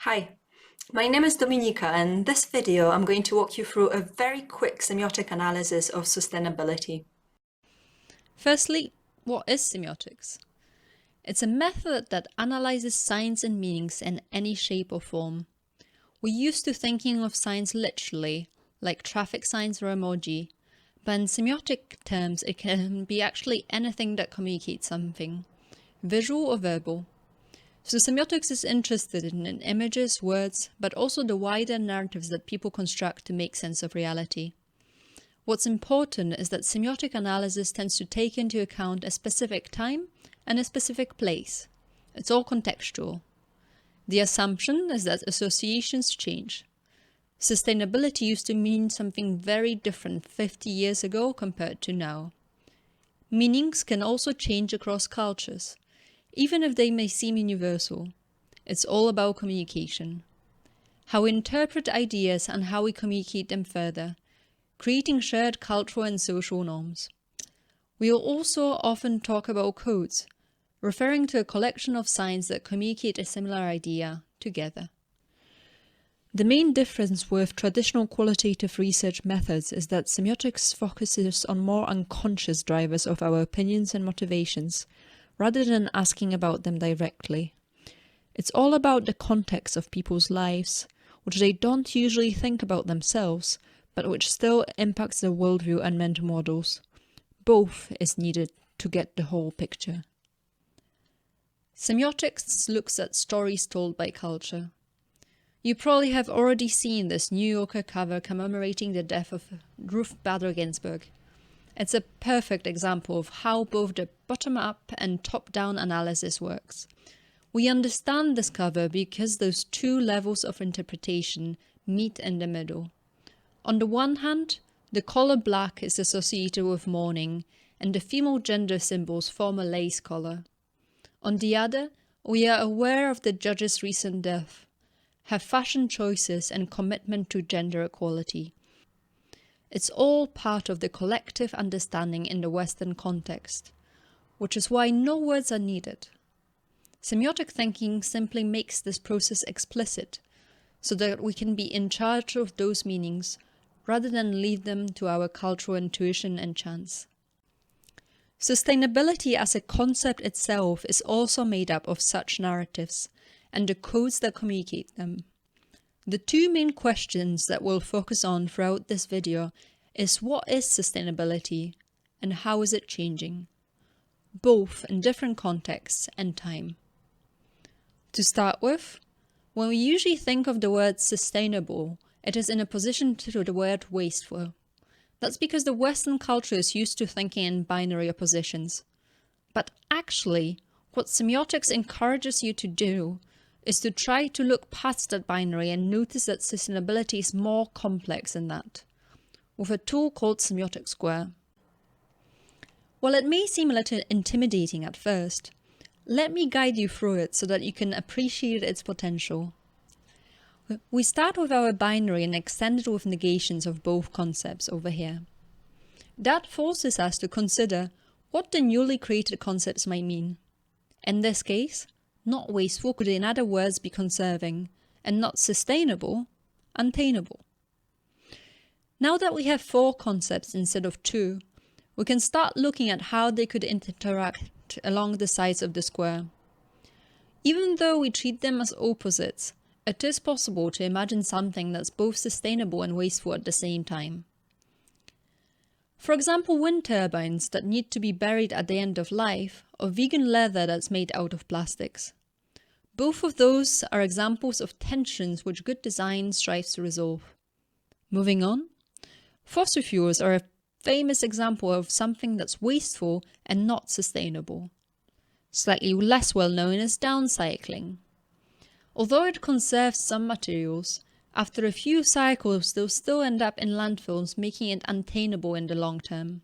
Hi, my name is Dominika, and in this video I'm going to walk you through a very quick semiotic analysis of sustainability. Firstly, what is semiotics? It's a method that analyzes signs and meanings in any shape or form. We're used to thinking of signs literally, like traffic signs or emoji, but in semiotic terms it can be actually anything that communicates something, visual or verbal. So semiotics is interested in images, words, but also the wider narratives that people construct to make sense of reality. What's important is that semiotic analysis tends to take into account a specific time and a specific place. It's all contextual. The assumption is that associations change. Sustainability used to mean something very different 50 years ago compared to now. Meanings can also change across cultures, even if they may seem universal. It's all about communication. How we interpret ideas and how we communicate them further, creating shared cultural and social norms. We will also often talk about codes, referring to a collection of signs that communicate a similar idea together. The main difference with traditional qualitative research methods is that semiotics focuses on more unconscious drivers of our opinions and motivations, rather than asking about them directly. It's all about the context of people's lives, which they don't usually think about themselves, but which still impacts their worldview and mental models. Both is needed to get the whole picture. Semiotics looks at stories told by culture. You probably have already seen this New Yorker cover commemorating the death of Ruth Bader Ginsburg. It's a perfect example of how both the bottom-up and top-down analysis works. We understand this cover because those two levels of interpretation meet in the middle. On the one hand, the color black is associated with mourning, and the female gender symbols form a lace color. On the other, we are aware of the judge's recent death, her fashion choices and commitment to gender equality. It's all part of the collective understanding in the Western context, which is why no words are needed. Semiotic thinking simply makes this process explicit, so that we can be in charge of those meanings, rather than leave them to our cultural intuition and chance. Sustainability as a concept itself is also made up of such narratives, and the codes that communicate them. The two main questions that we'll focus on throughout this video is what is sustainability and how is it changing, both in different contexts and time. To start with, when we usually think of the word sustainable, it is in opposition to the word wasteful. That's because the Western culture is used to thinking in binary oppositions. But actually, what semiotics encourages you to do is to try to look past that binary and notice that sustainability is more complex than that, with a tool called Semiotic Square. While it may seem a little intimidating at first, let me guide you through it so that you can appreciate its potential. We start with our binary and extend it with negations of both concepts over here. That forces us to consider what the newly created concepts might mean. In this case, not wasteful could in other words be conserving, and not sustainable, unattainable. Now that we have 4 concepts instead of 2, we can start looking at how they could interact along the sides of the square. Even though we treat them as opposites, it is possible to imagine something that's both sustainable and wasteful at the same time. For example, wind turbines that need to be buried at the end of life, or vegan leather that's made out of plastics. Both of those are examples of tensions which good design strives to resolve. Moving on, fossil fuels are a famous example of something that's wasteful and not sustainable. Slightly less well known is downcycling. Although it conserves some materials, after a few cycles they'll still end up in landfills, making it unattainable in the long term.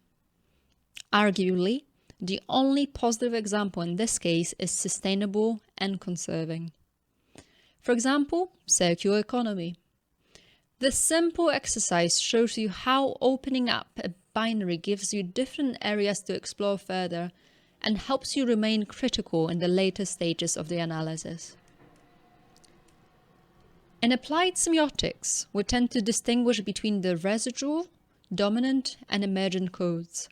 Arguably, the only positive example in this case is sustainable and conserving. For example, circular economy. This simple exercise shows you how opening up a binary gives you different areas to explore further and helps you remain critical in the later stages of the analysis. In applied semiotics, we tend to distinguish between the residual, dominant, and emergent codes,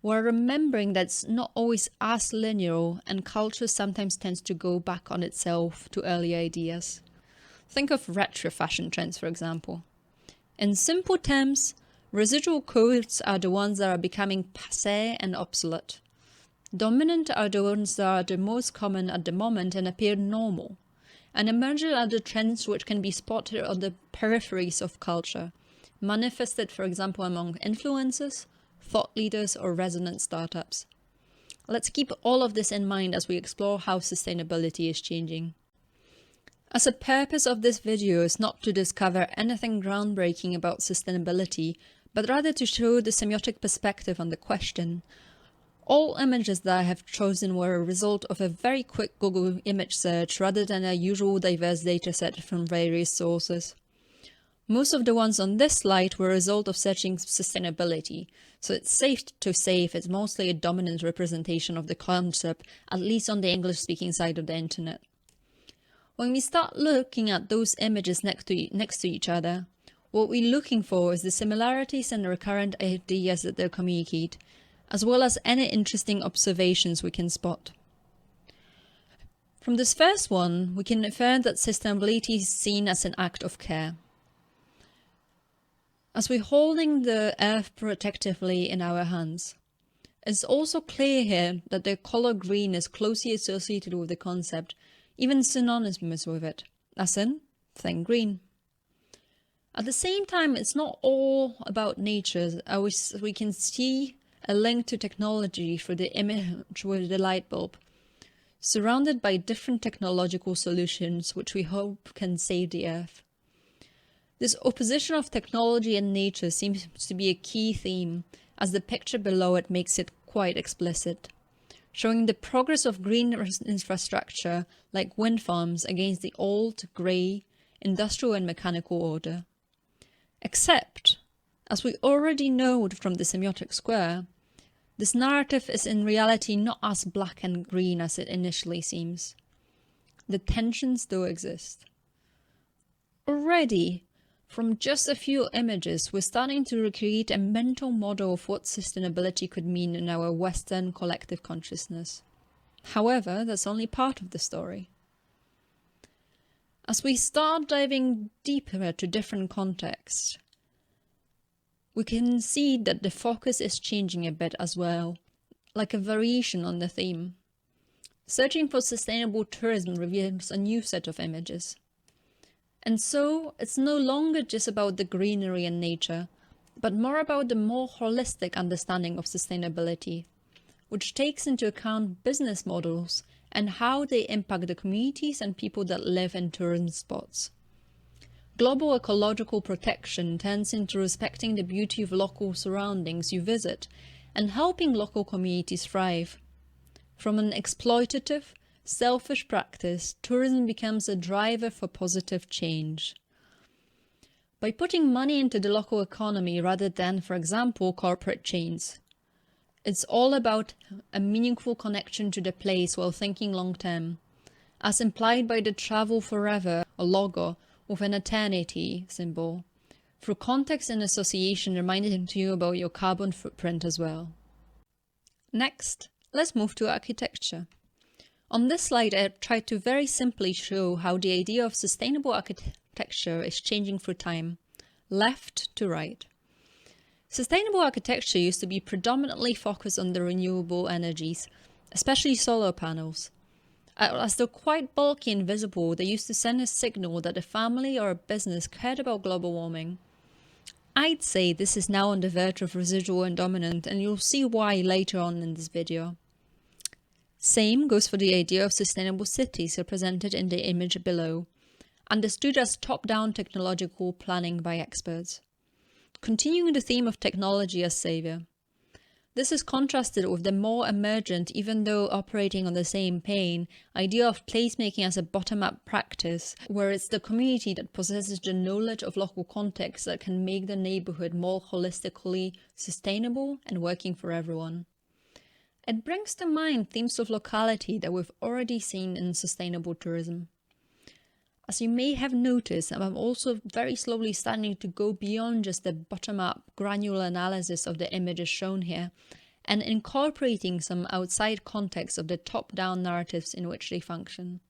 while remembering that it's not always as linear and culture sometimes tends to go back on itself to earlier ideas. Think of retro fashion trends, for example. In simple terms, residual codes are the ones that are becoming passé and obsolete. Dominant are the ones that are the most common at the moment and appear normal. And emergent are the trends which can be spotted on the peripheries of culture, manifested, for example, among influencers, thought leaders, or resonant startups. Let's keep all of this in mind as we explore how sustainability is changing. As the purpose of this video is not to discover anything groundbreaking about sustainability, but rather to show the semiotic perspective on the question, all images that I have chosen were a result of a very quick Google image search rather than a usual diverse dataset from various sources. Most of the ones on this slide were a result of searching sustainability, so it's safe to say it's mostly a dominant representation of the concept, at least on the English-speaking side of the internet. When we start looking at those images next to each other, what we're looking for is the similarities and the recurrent ideas that they communicate, as well as any interesting observations we can spot. From this first one, we can infer that sustainability is seen as an act of care. As we're holding the earth protectively in our hands, it's also clear here that the color green is closely associated with the concept, even synonymous with it, as in, think green. At the same time, it's not all about nature, as we can see a link to technology through the image with the light bulb, surrounded by different technological solutions which we hope can save the earth. This opposition of technology and nature seems to be a key theme, as the picture below it makes it quite explicit, showing the progress of green infrastructure like wind farms against the old, grey, industrial and mechanical order. Except, as we already know from the semiotic square, this narrative is in reality not as black and green as it initially seems. The tensions do exist. Already, from just a few images, we're starting to recreate a mental model of what sustainability could mean in our Western collective consciousness. However, that's only part of the story. As we start diving deeper to different contexts, we can see that the focus is changing a bit as well, like a variation on the theme. Searching for sustainable tourism reveals a new set of images. And so, it's no longer just about the greenery and nature, but more about the more holistic understanding of sustainability, which takes into account business models and how they impact the communities and people that live in tourism spots. Global ecological protection turns into respecting the beauty of local surroundings you visit and helping local communities thrive. From an exploitative, selfish practice, tourism becomes a driver for positive change. By putting money into the local economy rather than, for example, corporate chains, it's all about a meaningful connection to the place while thinking long term, as implied by the travel forever or logo with an eternity symbol, through context and association reminding you about your carbon footprint as well. Next, let's move to architecture. On this slide, I tried to very simply show how the idea of sustainable architecture is changing through time, left to right. Sustainable architecture used to be predominantly focused on the renewable energies, especially solar panels. As they're quite bulky and visible, they used to send a signal that a family or a business cared about global warming. I'd say this is now on the verge of residual and dominant, and you'll see why later on in this video. Same goes for the idea of sustainable cities represented in the image below, understood as top-down technological planning by experts. Continuing the theme of technology as savior. This is contrasted with the more emergent, even though operating on the same plane, idea of placemaking as a bottom-up practice, where it's the community that possesses the knowledge of local context that can make the neighborhood more holistically sustainable and working for everyone. It brings to mind themes of locality that we've already seen in sustainable tourism. As you may have noticed, I'm also very slowly starting to go beyond just the bottom-up granular analysis of the images shown here and incorporating some outside context of the top-down narratives in which they function.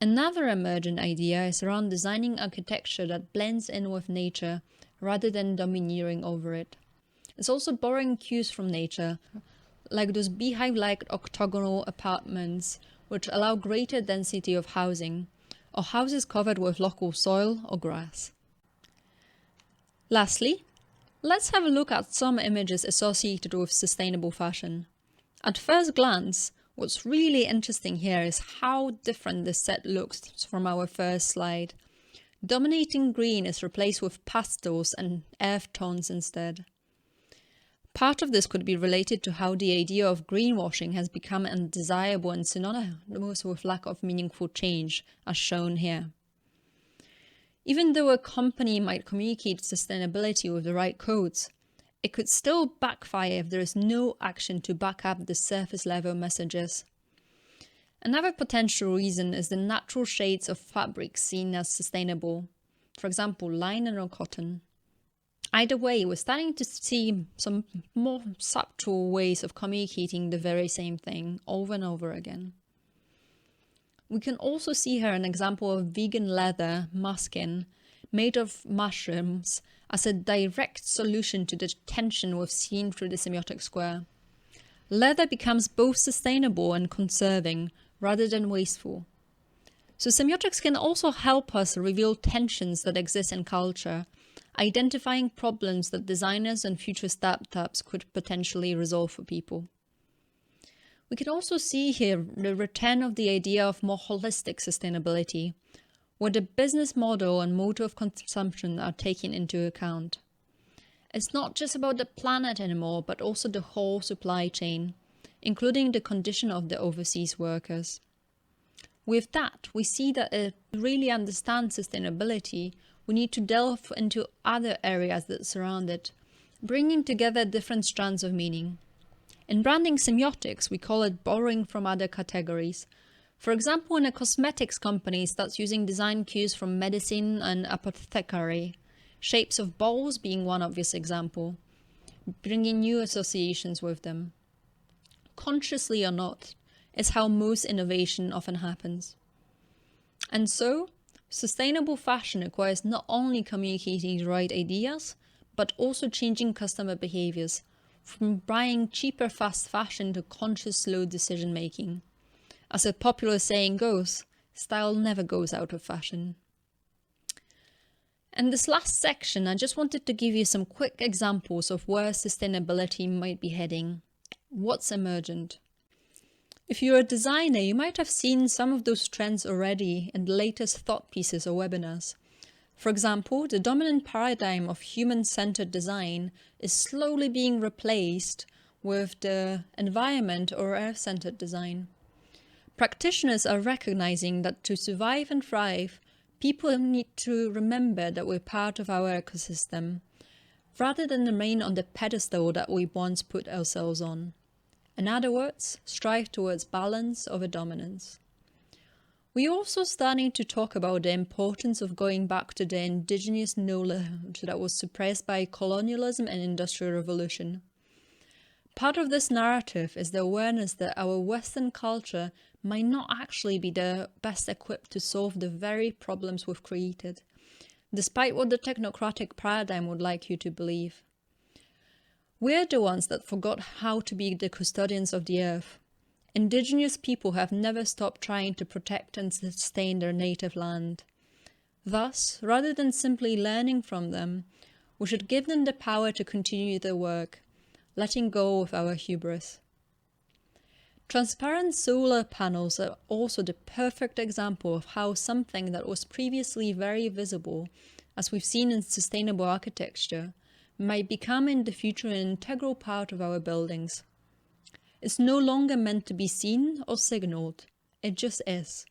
Another emergent idea is around designing architecture that blends in with nature rather than domineering over it. It's also borrowing cues from nature, like those beehive-like octagonal apartments which allow greater density of housing, or houses covered with local soil or grass. Lastly, let's have a look at some images associated with sustainable fashion. At first glance, what's really interesting here is how different this set looks from our first slide. Dominating green is replaced with pastels and earth tones instead. Part of this could be related to how the idea of greenwashing has become undesirable and synonymous with lack of meaningful change, as shown here. Even though a company might communicate sustainability with the right codes, it could still backfire if there is no action to back up the surface level messages. Another potential reason is the natural shades of fabrics seen as sustainable, for example, linen or cotton. Either way, we're starting to see some more subtle ways of communicating the very same thing over and over again. We can also see here an example of vegan leather masking made of mushrooms as a direct solution to the tension we've seen through the semiotic square. Leather becomes both sustainable and conserving rather than wasteful. So semiotics can also help us reveal tensions that exist in culture, identifying problems that designers and future startups could potentially resolve for people. We can also see here the return of the idea of more holistic sustainability, where the business model and mode of consumption are taken into account. It's not just about the planet anymore, but also the whole supply chain, including the condition of the overseas workers. With that, we see that to really understand sustainability, we need to delve into other areas that surround it, bringing together different strands of meaning. In branding semiotics, we call it borrowing from other categories. For example, when a cosmetics company starts using design cues from medicine and apothecary, shapes of bowls being one obvious example, bringing new associations with them. Consciously or not, is how most innovation often happens. And so, sustainable fashion requires not only communicating the right ideas, but also changing customer behaviors, from buying cheaper fast fashion to conscious slow decision making. As a popular saying goes, style never goes out of fashion. In this last section, I just wanted to give you some quick examples of where sustainability might be heading. What's emergent? If you're a designer, you might have seen some of those trends already in the latest thought pieces or webinars. For example, the dominant paradigm of human-centered design is slowly being replaced with the environment or earth-centered design. Practitioners are recognizing that to survive and thrive, people need to remember that we're part of our ecosystem, rather than remain on the pedestal that we once put ourselves on. In other words, strive towards balance over dominance. We're also starting to talk about the importance of going back to the indigenous knowledge that was suppressed by colonialism and industrial revolution. Part of this narrative is the awareness that our Western culture might not actually be the best equipped to solve the very problems we've created, despite what the technocratic paradigm would like you to believe. We're the ones that forgot how to be the custodians of the earth. Indigenous people have never stopped trying to protect and sustain their native land. Thus, rather than simply learning from them, we should give them the power to continue their work, letting go of our hubris. Transparent solar panels are also the perfect example of how something that was previously very visible, as we've seen in sustainable architecture, might become in the future an integral part of our buildings. It's no longer meant to be seen or signaled, it just is.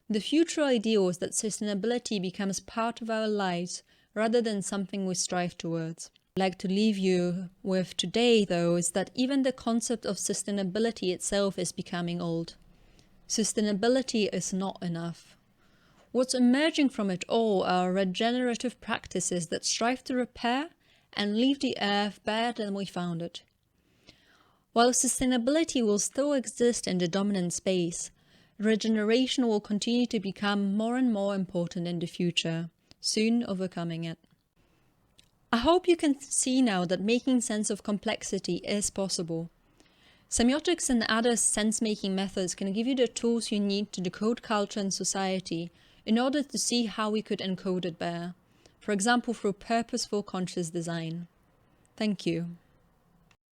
The future ideal is that sustainability becomes part of our lives rather than something we strive towards. I'd like to leave you with today, though, is that even the concept of sustainability itself is becoming old. Sustainability is not enough. What's emerging from it all are regenerative practices that strive to repair and leave the earth better than we found it. While sustainability will still exist in the dominant space, regeneration will continue to become more and more important in the future, soon overcoming it. I hope you can see now that making sense of complexity is possible. Semiotics and other sense-making methods can give you the tools you need to decode culture and society in order to see how we could encode it better, for example through purposeful conscious design. Thank you.